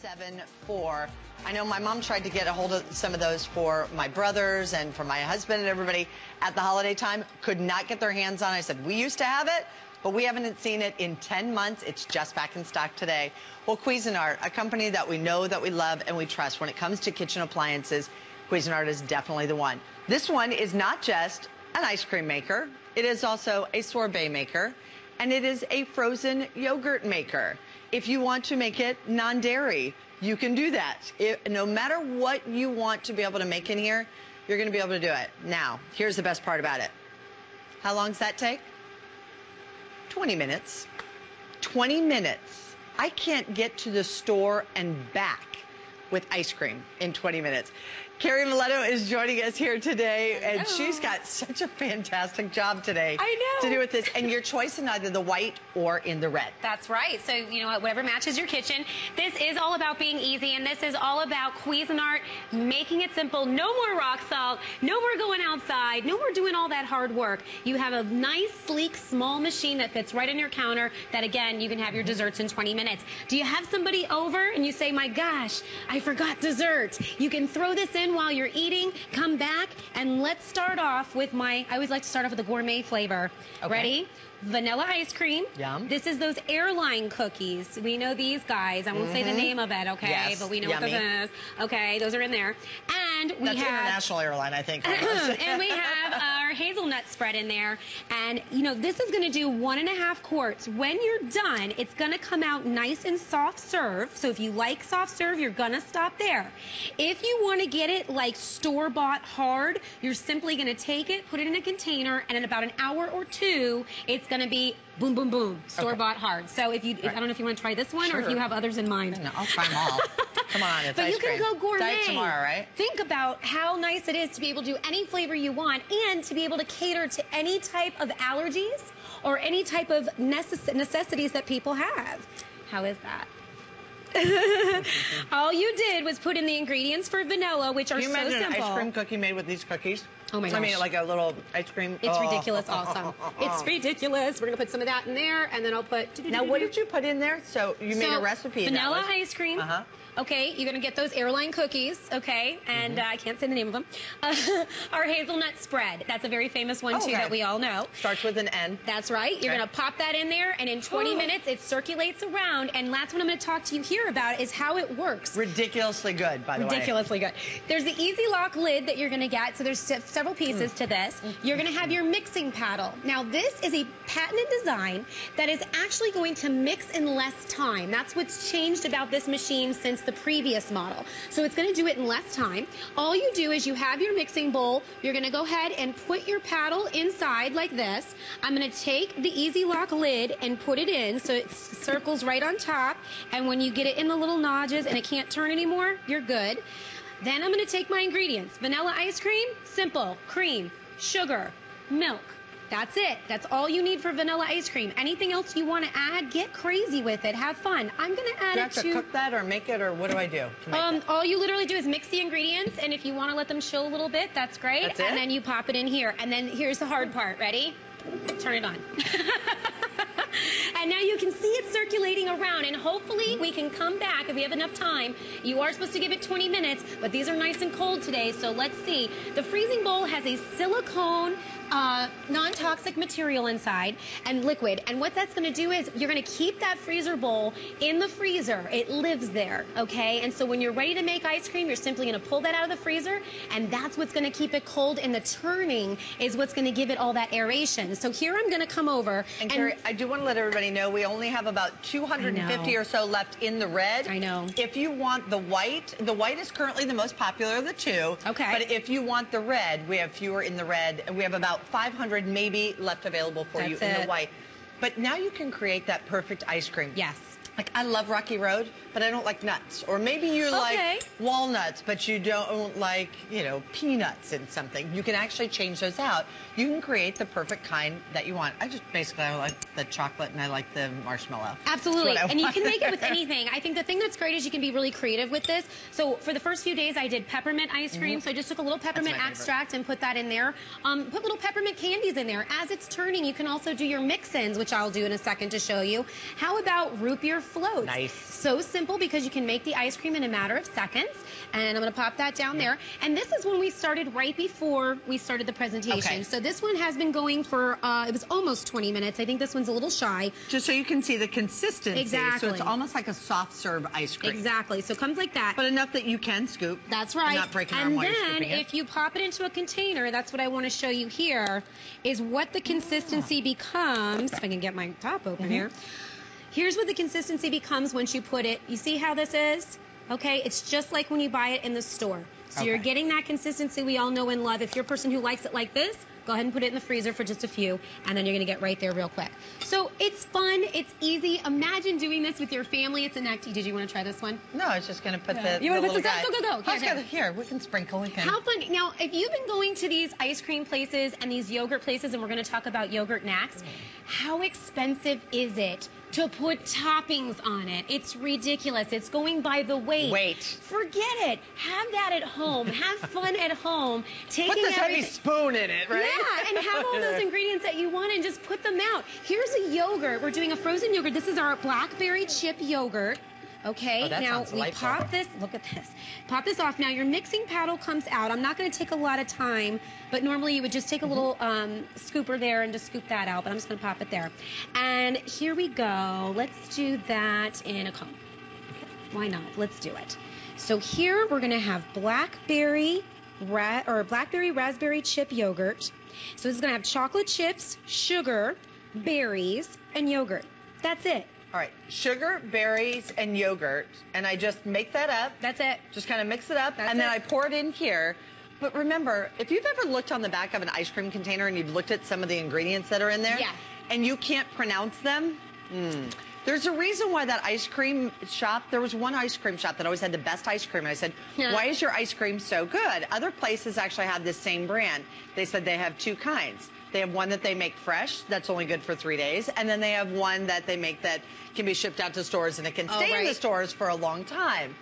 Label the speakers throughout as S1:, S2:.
S1: 1.5 I know my mom tried to get a hold of some of those for my brothers and for my husband and everybody at the holiday time. Could not get their hands on it. I said, we used to have it, but we haven't seen it in 10 months. It's just back in stock today. Well, Cuisnart, a company that we know, that we love, and we trust when it comes to kitchen appliances, Cuisnart is definitely the one. This one is not just an ice cream maker. It is also a sorbet maker, and it is a frozen yogurt maker. If you want to make it non-dairy, you can do that. No matter what you want to be able to make in here, you're going to be able to do it. Now, here's the best part about it. How long does that take? 20 minutes. 20 minutes. I can't get to the store and back with ice cream in 20 minutes. Keri Maletto is joining us here today, and she's got such a fantastic job today to do with this. And your choice in either the white or in the red.
S2: That's right. So, you know, whatever matches your kitchen. This is all about being easy, and this is all about Cuisinart making it simple. No more rock salt, no more going outside, no more doing all that hard work. You have a nice, sleek, small machine that fits right on your counter that, again, you can have your desserts in 20 minutes. Do you have somebody over and you say, my gosh, I forgot dessert? You can throw this in while you're eating, come back, and let's start off with I always like to start off with a gourmet flavor. Okay. Ready? Vanilla ice cream. Yum. This is those airline cookies. We know these guys. I won't say the name of it, okay?
S1: Yes.
S2: But we know
S1: Yummy.
S2: what this is. Okay, those are in there. And we
S1: That's
S2: have
S1: international airline, I think.
S2: and we have our hazelnut spread in there. And, you know, this is going to do 1.5 quarts. When you're done, it's going to come out nice and soft serve. So if you like soft serve, you're going to stop there. If you want to get it like store-bought hard, you're simply going to take it, put it in a container, and in about an hour or two, it's going to be boom, boom, boom, store-bought hard. So if you, I don't know if you want to try this one or if you have others in mind.
S1: No, I'll try them all. Come on, it's ice cream.
S2: But you can go gourmet.
S1: Diet tomorrow, right?
S2: Think about how nice it is to be able to do any flavor you want and to be able to cater to any type of allergies or any type of necessities that people have. How is that? All you did was put in the ingredients for vanilla, which are so simple. Can you imagine
S1: an ice cream cookie made with these cookies?
S2: Oh my gosh.
S1: I mean, like a little ice cream.
S2: It's ridiculous awesome. It's ridiculous. We're going to put some of that in there, and then I'll put...
S1: Now, what did you put in there? So, you made a recipe.
S2: Vanilla ice cream. Okay, you're going to get those airline cookies, okay? And I can't say the name of them. Our hazelnut spread. That's a very famous one, too, that we all know.
S1: Starts with an N.
S2: That's right. You're going to pop that in there, and in 20 minutes, it circulates around. And that's what I'm going to talk to you here about is how it works.
S1: Ridiculously good, by the way.
S2: Ridiculously good. There's the Easy Lock lid that you're going to get. So there's several pieces to this. You're going to have your mixing paddle. Now, this is a patented design that is actually going to mix in less time. That's what's changed about this machine since the previous model. So it's going to do it in less time. All you do is you have your mixing bowl. You're going to go ahead and put your paddle inside like this. I'm going to take the Easy Lock lid and put it in so it circles right on top. And when you get it in the little notches and it can't turn anymore, you're good. Then I'm going to take my ingredients. Vanilla ice cream, simple, cream, sugar, milk. That's it. That's all you need for vanilla ice cream. Anything else you want to add, get crazy with it. Have fun. I'm going to add it to...
S1: Do you have to cook that or make it, or what do I do to make it?
S2: All you literally do is mix the ingredients, and if you want to let them chill a little bit, that's great.
S1: That's it?
S2: And then you pop it in here. And then here's the hard part. Ready? Turn it on. And now you can see it circulating around, and hopefully we can come back if we have enough time. You are supposed to give it 20 minutes, but these are nice and cold today, so let's see. The freezing bowl has a silicone non-toxic material inside and liquid, and what that's going to do is you're going to keep that freezer bowl in the freezer. It lives there, okay? And so when you're ready to make ice cream, you're simply going to pull that out of the freezer, and that's what's going to keep it cold, and the turning is what's going to give it all that aeration. So here I'm going to come over.
S1: And Keri, I do want to let everybody know we only have about 250 or so left in the red.
S2: I know.
S1: If you want the white is currently the most popular of the two.
S2: Okay.
S1: But if you want the red, we have fewer in the red, and we have about 500 maybe left available for you in the white. But now you can create that perfect ice cream.
S2: Yes.
S1: Like, I love Rocky Road, but I don't like nuts. Or maybe you like walnuts, but you don't like, you know, peanuts in something. You can actually change those out. You can create the perfect kind that you want. I like the chocolate and I like the marshmallow.
S2: Absolutely. And you can make it with anything. I think the thing that's great is you can be really creative with this. So for the first few days, I did peppermint ice cream. So I just took a little peppermint extract and put that in there. Put little peppermint candies in there. As it's turning, you can also do your mix-ins, which I'll do in a second to show you. How about root beer floats.
S1: Nice.
S2: So simple because you can make the ice cream in a matter of seconds. And I'm going to pop that down there. And this is when we started right before we started the presentation.
S1: Okay.
S2: So this one has been going for, it was almost 20 minutes. I think this one's a little shy.
S1: Just so you can see the consistency.
S2: Exactly.
S1: So it's almost like a soft serve ice cream.
S2: Exactly. So it comes like that.
S1: But enough that you can scoop.
S2: That's right.
S1: And not break an arm while you're
S2: And
S1: scooping
S2: then
S1: it.
S2: if you pop it into a container, that's what I want to show you here, is what the consistency becomes. If I can get my top open here. Here's what the consistency becomes once you put it. You see how this is? Okay, it's just like when you buy it in the store. So you're getting that consistency we all know and love. If you're a person who likes it like this, go ahead and put it in the freezer for just a few, and then you're going to get right there real quick. So it's fun. It's easy. Imagine doing this with your family. It's an activity. Did you want to try this one?
S1: No, I was just going to put the
S2: You want to
S1: little
S2: put this
S1: guy.
S2: up? Go.
S1: Here, we can sprinkle. We can.
S2: How fun. Now, if you've been going to these ice cream places and these yogurt places, and we're going to talk about yogurt next, how expensive is it to put toppings on it? It's ridiculous. It's going by the weight. Forget it. Have that at home. Have fun at home.
S1: Put this heavy spoon in it, right?
S2: Yeah, and have all those ingredients that you want and just put them out. Here's a yogurt. We're doing a frozen yogurt. This is our blackberry chip yogurt. Okay, now we pop this, look at this. Pop this off. Now your mixing paddle comes out. I'm not going to take a lot of time, but normally you would just take a little scooper there and just scoop that out, but I'm just going to pop it there. And here we go. Let's do that in a cone. Why not? Let's do it. So here we're going to have blackberry raspberry chip yogurt. So this is going to have chocolate chips, sugar, berries, and yogurt. That's it.
S1: All right, sugar, berries, and yogurt, and I just make that up.
S2: That's it.
S1: Just kind of mix it up,
S2: That's
S1: and then
S2: it.
S1: I pour it in here. But remember, if you've ever looked on the back of an ice cream container and you've looked at some of the ingredients that are in there, and you can't pronounce them, there's a reason why that ice cream shop, there was one ice cream shop that always had the best ice cream. And I said, why is your ice cream so good? Other places actually have this same brand. They said they have two kinds. They have one that they make fresh, that's only good for 3 days, and then they have one that they make that can be shipped out to stores and it can stay in the stores for a long time.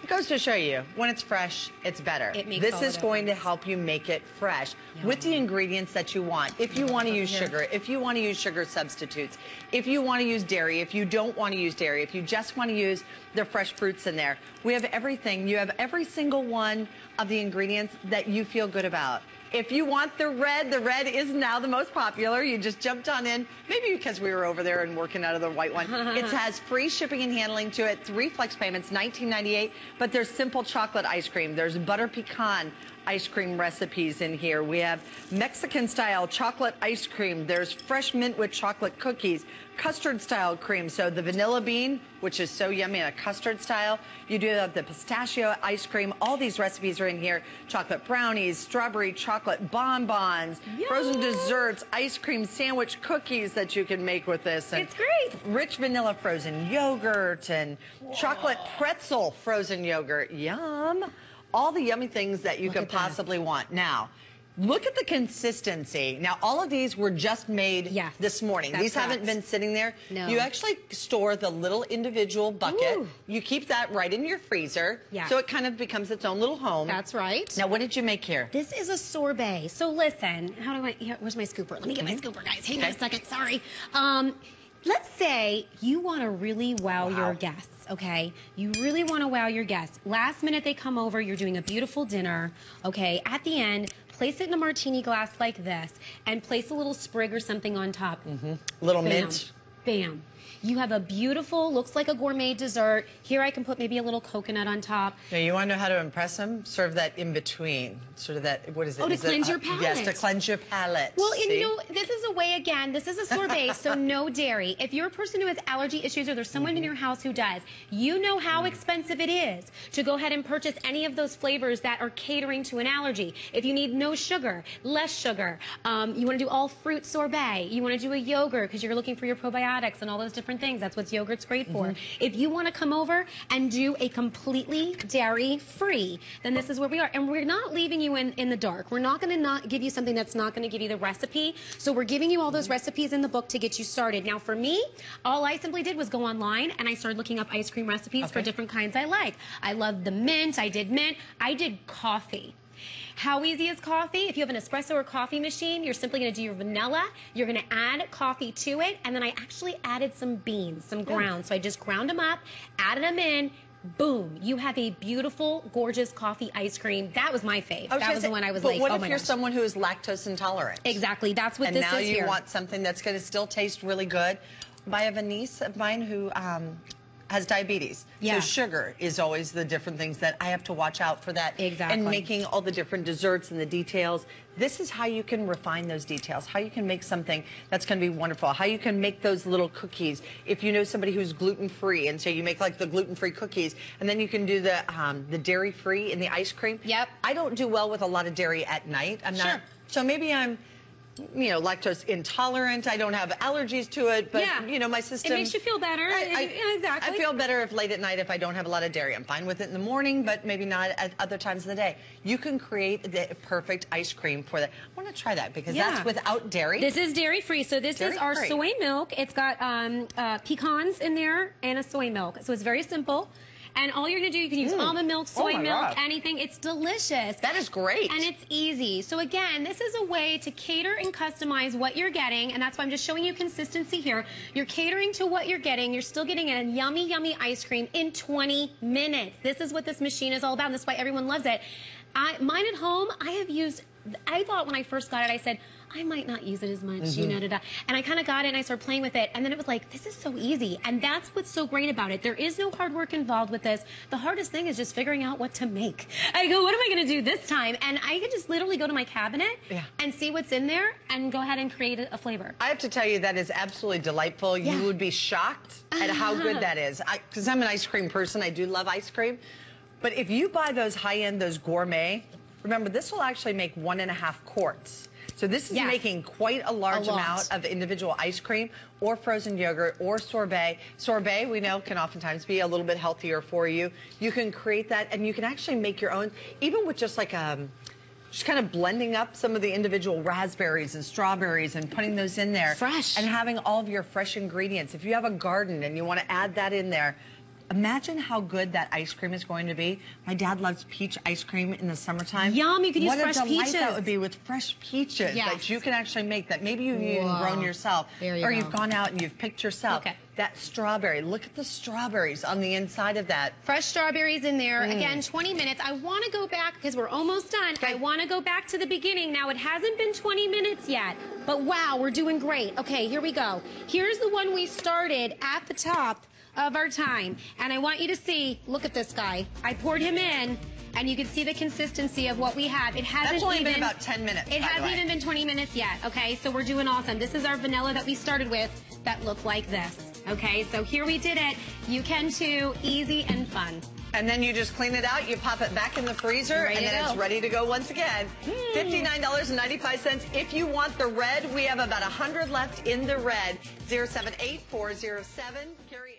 S1: It goes to show you, when it's fresh, it's better. This is going to help you make it fresh with the ingredients that you want. If you want to use sugar, if you want to use sugar substitutes, if you want to use dairy, if you don't want to use dairy, if you just want to use the fresh fruits in there, we have everything. You have every single one of the ingredients that you feel good about. If you want the red is now the most popular. You just jumped on in, maybe because we were over there and working out of the white one. It has free shipping and handling to it, 3 flex payments, $19.98. But there's simple chocolate ice cream. There's butter pecan ice cream recipes in here. We have Mexican style chocolate ice cream. There's fresh mint with chocolate cookies, custard style cream. So the vanilla bean, which is so yummy in a custard style. You do have the pistachio ice cream. All these recipes are in here. Chocolate brownies, strawberry chocolate bonbons, frozen desserts, ice cream sandwich cookies that you can make with this. And
S2: it's great.
S1: Rich vanilla frozen yogurt and chocolate pretzel frozen yogurt. Yum. All the yummy things that you could possibly want. Now, look at the consistency. Now, all of these were just made this morning. These haven't been sitting there.
S2: No.
S1: You actually store the little individual bucket. Ooh. You keep that right in your freezer. So it kind of becomes its own little home.
S2: That's right.
S1: Now, what did you make here?
S2: This is a sorbet. So listen, how do I, where's my scooper? Let me get my scooper, guys. Hang on a second, sorry. Let's say you want to really wow your guests. Okay, you really want to wow your guests. Last minute they come over, you're doing a beautiful dinner. Okay, at the end, place it in a martini glass like this and place a little sprig or something on top.
S1: Little mint.
S2: Bam. You have a beautiful, looks like a gourmet dessert. Here I can put maybe a little coconut on top.
S1: Now, you want to know how to impress them? Serve that in between. Sort of that, what is it?
S2: Oh, to cleanse your palate.
S1: Yes, to cleanse your palate.
S2: Well, and you know, this is a way, again, this is a sorbet, so no dairy. If you're a person who has allergy issues or there's someone in your house who does, you know how expensive it is to go ahead and purchase any of those flavors that are catering to an allergy. If you need no sugar, less sugar, you want to do all fruit sorbet, you want to do a yogurt because you're looking for your probiotics and all those different things. That's what yogurt's great for. If you want to come over and do a completely dairy-free, then this is where we are. And we're not leaving you in the dark. We're not going to not give you something that's not going to give you the recipe. So we're giving you all those recipes in the book to get you started. Now, for me, all I simply did was go online and I started looking up ice cream recipes for different kinds I like. I love the mint. I did mint. I did coffee. How easy is coffee? If you have an espresso or coffee machine, you're simply going to do your vanilla. You're going to add coffee to it, and then I actually added some beans, some ground. So I just ground them up, added them in. Boom, you have a beautiful, gorgeous coffee ice cream. That was my fave. That was the one I was like, oh my gosh.
S1: But what if you're someone who is lactose intolerant?
S2: Exactly, that's what this is here.
S1: And now you want something that's going to still taste really good. I have a niece of mine who has diabetes.
S2: Yeah.
S1: So sugar is always the different things that I have to watch out for that.
S2: Exactly.
S1: And making all the different desserts and the details. This is how you can refine those details, how you can make something that's going to be wonderful, how you can make those little cookies. If you know somebody who's gluten-free, and so you make like the gluten-free cookies, and then you can do the dairy-free in the ice cream.
S2: Yep.
S1: I don't do well with a lot of dairy at night. I'm not. So maybe I'm, you know, lactose intolerant. I don't have allergies to it, but you know, my system.
S2: It makes you feel better. Exactly.
S1: I feel better if late at night if I don't have a lot of dairy. I'm fine with it in the morning, but maybe not at other times of the day. You can create the perfect ice cream for that. I want to try that because that's without dairy.
S2: This is dairy free. So this is our soy milk. It's got pecans in there and a soy milk. So it's very simple. And all you're going to do, you can use almond milk, soy milk, anything. It's delicious.
S1: That is great.
S2: And it's easy. So again, this is a way to cater and customize what you're getting. And that's why I'm just showing you consistency here. You're catering to what you're getting. You're still getting a yummy, yummy ice cream in 20 minutes. This is what this machine is all about. And that's why everyone loves it. Mine at home, I thought when I first got it, I said, I might not use it as much, you know, and I kind of got it and I started playing with it, and then it was like, this is so easy, and that's what's so great about it. There is no hard work involved with this. The hardest thing is just figuring out what to make. I go, what am I going to do this time? And I could just literally go to my cabinet and see what's in there and go ahead and create a flavor.
S1: I have to tell you, that is absolutely delightful. You would be shocked at how good that is. Because I'm an ice cream person. I do love ice cream. But if you buy those high-end, those gourmet, remember, this will actually make 1.5 quarts. So this is making quite a large amount of individual ice cream or frozen yogurt or sorbet. Sorbet, we know, can oftentimes be a little bit healthier for you. You can create that, and you can actually make your own, even with just like just kind of blending up some of the individual raspberries and strawberries and putting those in there.
S2: Fresh.
S1: And having all of your fresh ingredients. If you have a garden and you want to add that in there, imagine how good that ice cream is going to be. My dad loves peach ice cream in the summertime.
S2: Yum, you can use fresh peaches.
S1: What a delight that would be with fresh peaches that you can actually make, that maybe you've even grown yourself. Or you've gone out and you've picked yourself. That strawberry, look at the strawberries on the inside of that.
S2: Fresh strawberries in there. Again, 20 minutes. I want to go back because we're almost done. I want to go back to the beginning. Now, it hasn't been 20 minutes yet, but wow, we're doing great. Okay, here we go. Here's the one we started at the top of our time, and I want you to see, look at this guy. I poured him in, and you can see the consistency of what we have. It hasn't
S1: That's only been about 10 minutes.
S2: It hasn't even been 20 minutes yet, okay? So we're doing awesome. This is our vanilla that we started with that looked like this, okay? So here we did it. You can too, easy and fun.
S1: And then you just clean it out, you pop it back in the freezer, and then it's ready to go once again. $59.95. If you want the red, we have about 100 left in the red. 078-407. Keri.